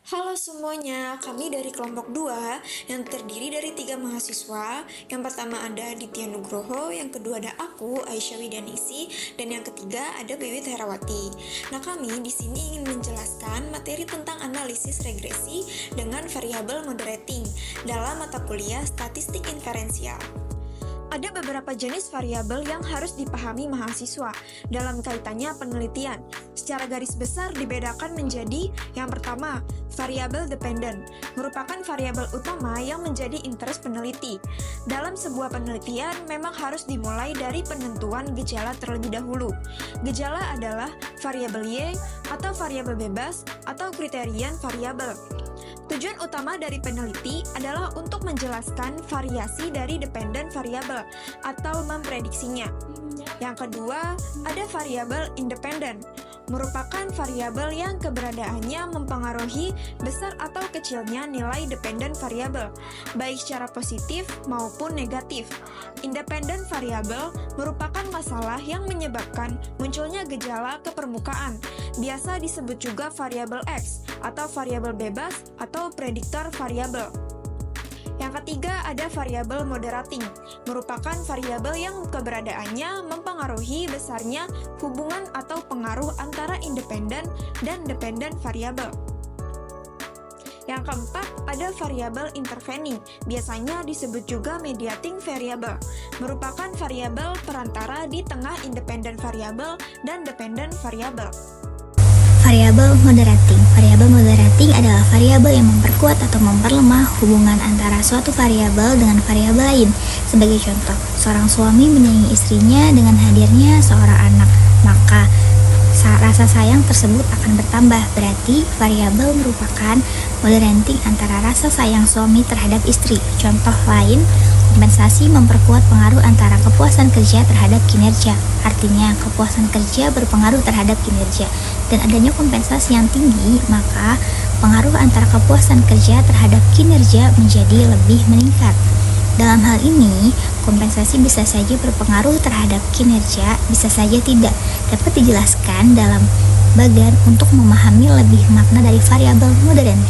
Halo semuanya, kami dari kelompok 2 yang terdiri dari 3 mahasiswa. Yang pertama ada Ditya Nugroho, yang kedua ada aku, Aisyah Widanisi, dan yang ketiga ada Wiwit Herawati. Nah, kami di sini ingin menjelaskan materi tentang analisis regresi dengan variabel moderating dalam mata kuliah statistik inferensial. Ada beberapa jenis variabel yang harus dipahami mahasiswa dalam kaitannya penelitian. Secara garis besar dibedakan menjadi yang pertama, variabel dependent, merupakan variabel utama yang menjadi interest peneliti. Dalam sebuah penelitian memang harus dimulai dari penentuan gejala terlebih dahulu. Gejala adalah variabel Y atau variabel bebas atau kriterian variabel. Tujuan utama dari peneliti adalah untuk menjelaskan variasi dari dependent variable atau memprediksinya. Yang kedua, ada variabel independent, merupakan variabel yang keberadaannya mempengaruhi besar atau kecilnya nilai dependent variable, baik secara positif maupun negatif. Independent variable merupakan masalah yang menyebabkan munculnya gejala ke permukaan, biasa disebut juga variabel X atau variabel bebas atau prediktor variabel. Yang ketiga ada variabel moderating, merupakan variabel yang keberadaannya mempengaruhi besarnya hubungan atau pengaruh antara independen dan dependent variabel. Yang keempat, ada variabel intervening, biasanya disebut juga mediating variable, merupakan variabel perantara di tengah independent variable dan dependent variable. Variabel moderating. Variabel moderating adalah variabel yang memperkuat atau memperlemah hubungan antara suatu variabel dengan variabel lain. Sebagai contoh, seorang suami menyayangi istrinya dengan hadirnya seorang anak, maka rasa sayang tersebut akan bertambah. Berarti variabel merupakan moderating antara rasa sayang suami terhadap istri. Contoh lain, kompensasi memperkuat pengaruh antara kepuasan kerja terhadap kinerja. Artinya, kepuasan kerja berpengaruh terhadap kinerja. Dan adanya kompensasi yang tinggi, maka pengaruh antara kepuasan kerja terhadap kinerja menjadi lebih meningkat. Dalam hal ini, kompensasi bisa saja berpengaruh terhadap kinerja, bisa saja tidak. Dapat dijelaskan dalam bagan untuk memahami lebih makna dari variabel moderating.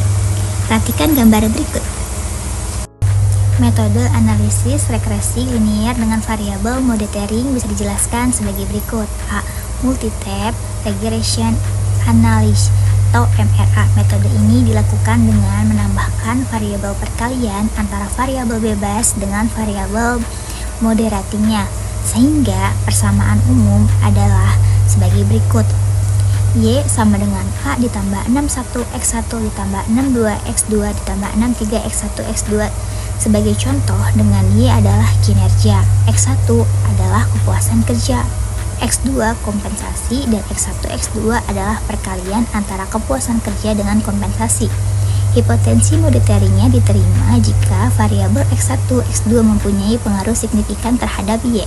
Perhatikan gambar berikut. Metode analisis regresi linear dengan variabel moderating bisa dijelaskan sebagai berikut. A. Multi-step regression analysis atau MRA. Metode ini dilakukan dengan menambahkan variabel perkalian antara variabel bebas dengan variabel moderatingnya, sehingga persamaan umum adalah sebagai berikut. Y sama dengan A ditambah 61 X1 ditambah 62 X2 ditambah 63 X1 X2. Sebagai contoh, dengan Y adalah kinerja, X1 adalah kepuasan kerja, X2 kompensasi, dan X1 X2 adalah perkalian antara kepuasan kerja dengan kompensasi. Hipotensi moderatingnya diterima jika variabel X1 X2 mempunyai pengaruh signifikan terhadap Y.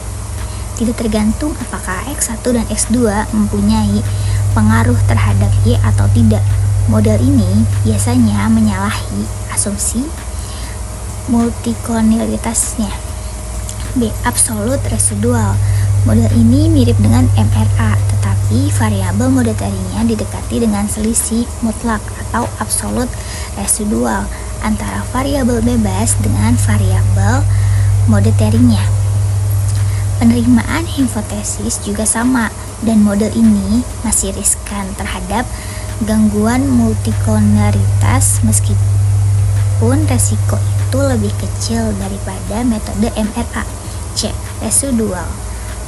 Tidak tergantung apakah X1 dan X2 mempunyai pengaruh terhadap Y atau tidak. Model ini biasanya menyalahi asumsi multikolonialitasnya. B. Absolute residual. Model ini mirip dengan MRA, tetapi variabel moderatingnya didekati dengan selisih mutlak atau absolute residual antara variabel bebas dengan variabel moderatingnya. Penerimaan hipotesis juga sama, dan model ini masih riskan terhadap gangguan multikolonialitas meskipun resiko itu lebih kecil daripada metode MRA. C. Residual.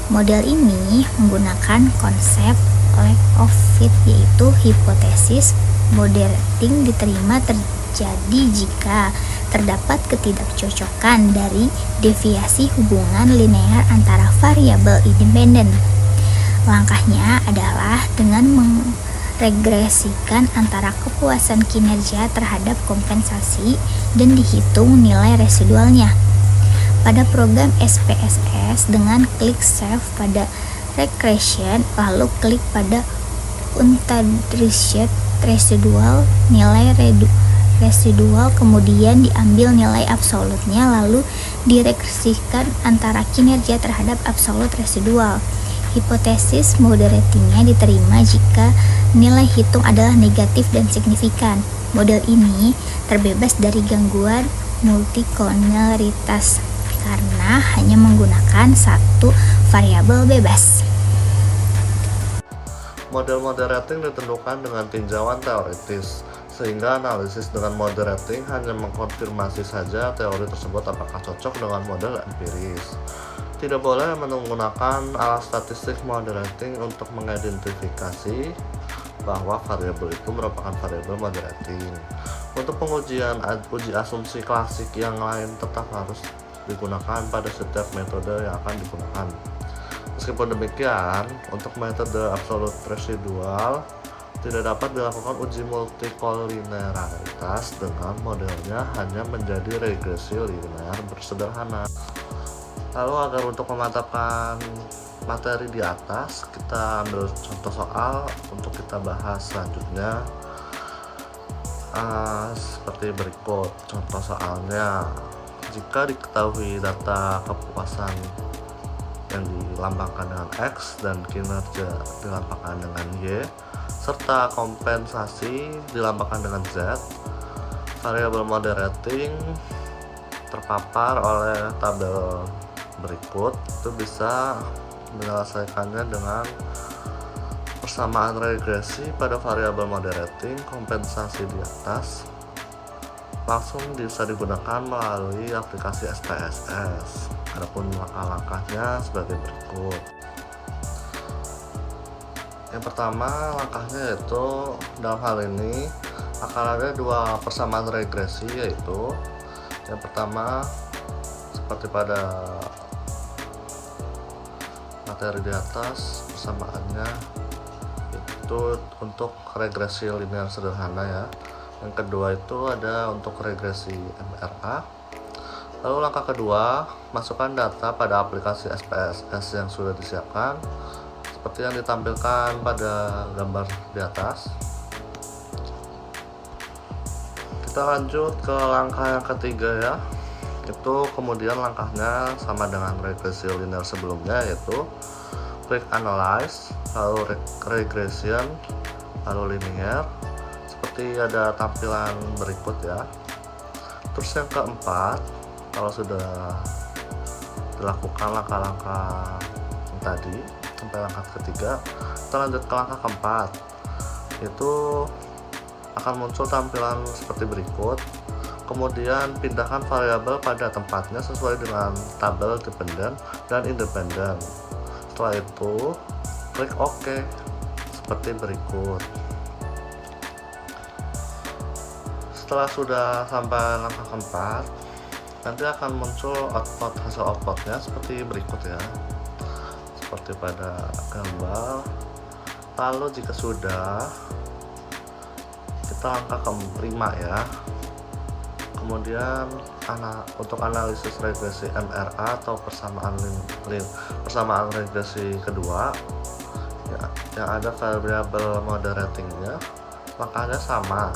Model ini menggunakan konsep lack of fit, yaitu hipotesis moderating diterima terjadi jika terdapat ketidakcocokan dari deviasi hubungan linear antara variabel independen. Langkahnya adalah dengan meregresikan antara kepuasan kinerja terhadap kompensasi dan dihitung nilai residualnya. Pada program SPSS, dengan klik Save pada regression, lalu klik pada Unadjusted Residual, nilai residual, kemudian diambil nilai absolutnya, lalu diregresikan antara kinerja terhadap absolut residual. Hipotesis mode ratingnya diterima jika nilai hitung adalah negatif dan signifikan. Model ini terbebas dari gangguan multicollinearitas karena hanya menggunakan satu variabel bebas. Model mode rating ditentukan dengan tinjauan teoritis, sehingga analisis dengan mode rating hanya mengkonfirmasi saja teori tersebut apakah cocok dengan model empiris. Tidak boleh menggunakan alat statistik mode rating untuk mengidentifikasi bahwa variabel itu merupakan variabel mode rating. Untuk pengujian uji asumsi klasik yang lain tetap harus digunakan pada setiap metode yang akan digunakan. Meskipun demikian, untuk metode absolute residual tidak dapat dilakukan uji multicollinearitas dengan modelnya hanya menjadi regresi linear bersederhana. Lalu agar untuk memantapkan materi di atas, kita ambil contoh soal untuk kita bahas selanjutnya seperti berikut. Contoh soalnya, jika diketahui data kepuasan yang dilambangkan dengan X dan kinerja dilambangkan dengan Y serta kompensasi dilambangkan dengan Z, variabel mode rating terpapar oleh tabel berikut itu bisa menyelesaikannya dengan persamaan regresi pada variabel mode rating kompensasi di atas langsung bisa digunakan melalui aplikasi SPSS. Adapun langkah-langkahnya sebagai berikut. Yang pertama, langkahnya yaitu dalam hal ini akan ada dua persamaan regresi, yaitu yang pertama seperti pada materi di atas, persamaannya itu untuk regresi linear sederhana ya. Yang kedua itu ada untuk regresi MRA. Lalu langkah kedua, masukkan data pada aplikasi SPSS yang sudah disiapkan seperti yang ditampilkan pada gambar di atas. Kita lanjut ke langkah yang ketiga ya. Itu kemudian langkahnya sama dengan regresi linear sebelumnya, yaitu quick analyze, lalu regression, lalu linear. Seperti ada tampilan berikut ya. Terus yang keempat, kalau sudah dilakukan langkah-langkah yang tadi sampai langkah ketiga, kita lanjut ke langkah keempat. Itu akan muncul tampilan seperti berikut. Kemudian pindahkan variabel pada tempatnya sesuai dengan tabel dependent dan independent. Setelah itu klik OK seperti berikut. Setelah sudah sampai langkah keempat, nanti akan muncul hasil outputnya seperti berikut ya, seperti pada gambar. Lalu jika sudah, kita langkah kelima ya. Kemudian untuk analisis regresi MRA atau persamaan regresi kedua ya, yang ada variabel mode ratingnya, langkahnya sama,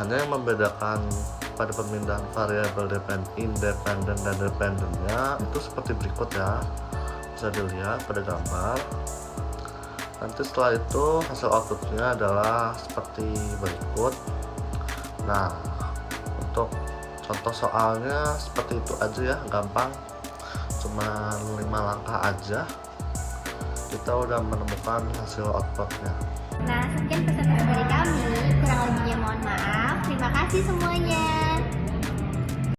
hanya yang membedakan pada pemindahan variabel independen dan dependennya itu seperti berikut ya, bisa dilihat pada gambar. Nanti setelah itu hasil outputnya adalah seperti berikut. Nah, untuk contoh soalnya seperti itu aja ya, gampang, cuma 5 langkah aja kita udah menemukan hasil outputnya. Nah, sekian presentasi dari kami. Kurang lebihnya mohon maaf. Terima kasih semuanya.